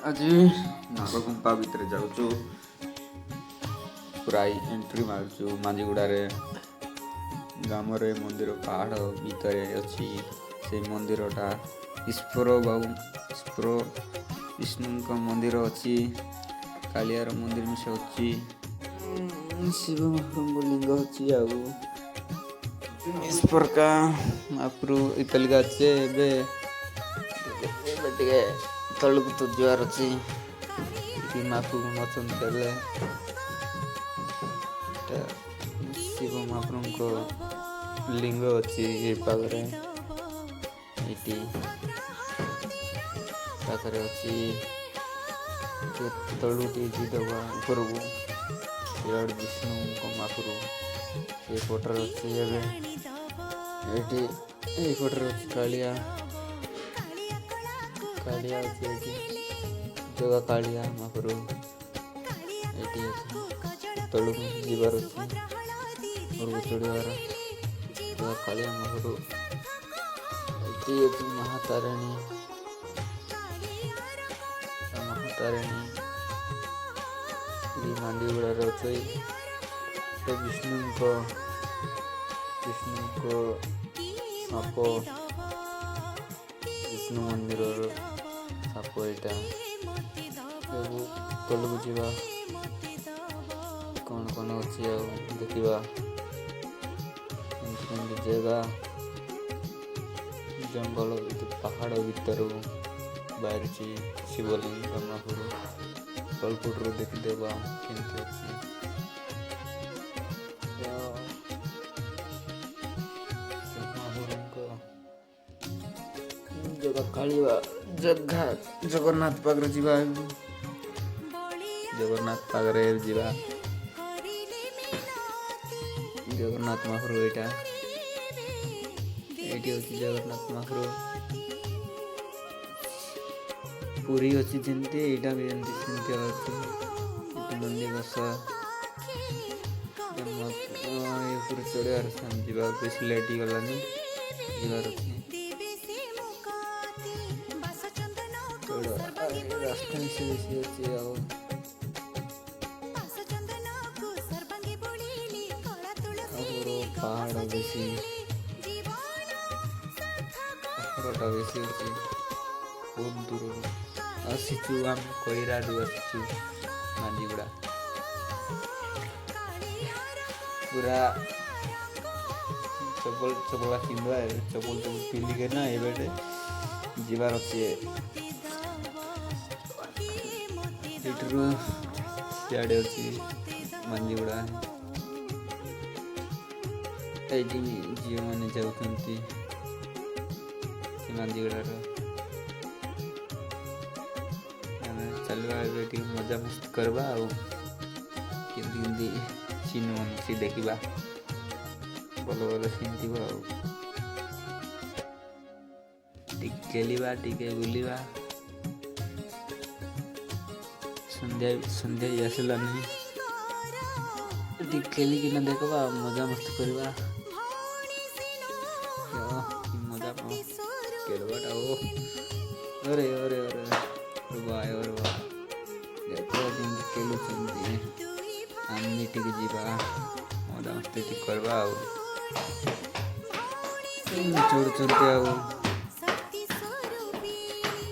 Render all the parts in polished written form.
आज नागगुंफा भितर जाऊँ पूरा एंट्री मार्चु मांझीगुड़े ग्रामर मंदिर पहाड़ भितर अच्छी से मंदिरटा ईश्वर बाबू ईश्वर विष्णु मंदिर अच्छी कालियार मंदिर मिस अच्छी शिव महाप्रभु लिंग अच्छी आउ ईश्वर का महाप्रभु इतलिका अच्छे तलक तो जुआर अच्छी महाप्रभु मचन देले शिव महाप्रभु को लिंग अच्छी ये पाखरे ये पाखरे अच्छी तलुटी जीदवा ऊपर को विराट विष्णु को महाप्रभु ये फोटो अच्छी ये फोटो कालिया कालिया अच्छी जगह कालिया महाप्रभु ये तलु जीवार अच्छी और चढ़ार जगह कालिया महाप्रभु ये महातारिणी महातारिणी ये मांडीगुड़ा अच्छे तो विष्णु को साप विष्णु मंदिर साप यहाँ तलू जा कौन कौन अच्छी देखा जगह जंगल पहाड़ भीतर बाहर शिवलिंग महाप्रभु कलपुट देखीदेव केमती अच्छी जगह कालिया जगह जगन्नाथ पाखरे जीवा जगन्नाथ पाखरे जीवा जगन्नाथ महाप्रभु ये जगन्नाथ महाप्रभु पूरी अच्छी जमती यहाँ भी जमती अच्छी नंदी बसा पूरी चढ़ार जा बेस लेट ही गलानी जीवार अच्छी रास्ता से बेसी अच्छी पहाड़ बेसी पहाड़टा बेसी अच्छी बहुत दूर आसीचु आम कोईराडू आसीचु मांझीगुड़ा पूरा चपल चपला किंवा चपल पिंधिके ना ये जीवार अच्छे सियाड़े अच्छी मांझीगुड़ा ये झील मैंने जाऊँगी मांझीगुड़ार चलवा मजा मस्त करवा सीन मन सी देखा भल भल सीन थी खेलवा टे बुलवा संध्या आसलानी खेलिकी देखा मजा मस्त करवा मजा खेलवाटा ओ अरे अरे अरे वाह और वाह खेलुंट आमनी टी जा मजा मस्ती करवा चोर चोर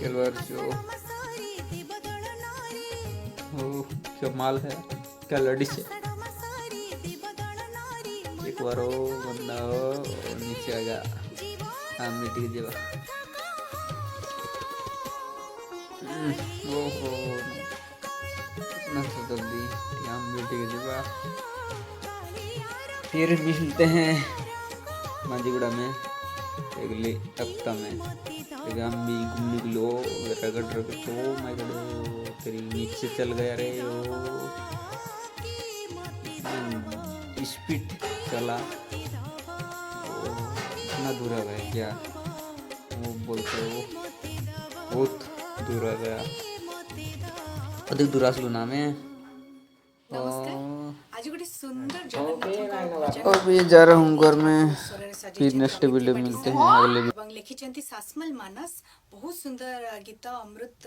खेलवार क्या माल है क्या लड़ी से एक बार बंदा नीचे आ गया आमनी टी जा ओहो इतना तो जल्दी हम बेटी के फिर मिलते हैं मांझीगुड़ा में अगले हफ्ता में हम भी घूमने के लिए रगड़ रगड़ तो मैं तेरी नीचे चल गया रे स्पीड चला इतना दूर आ गया क्या वो बोलते हो बहुत दूर आ गया अधिक दूर आसलू ना मैं आज गोटे सुंदर जगन्नाथ अब ये जा रहा हूँ घर में फिर नेक्स्ट वीडियो मिलते हैं अगले लिखिं सासमल मानस बहुत सुंदर गीत अमृत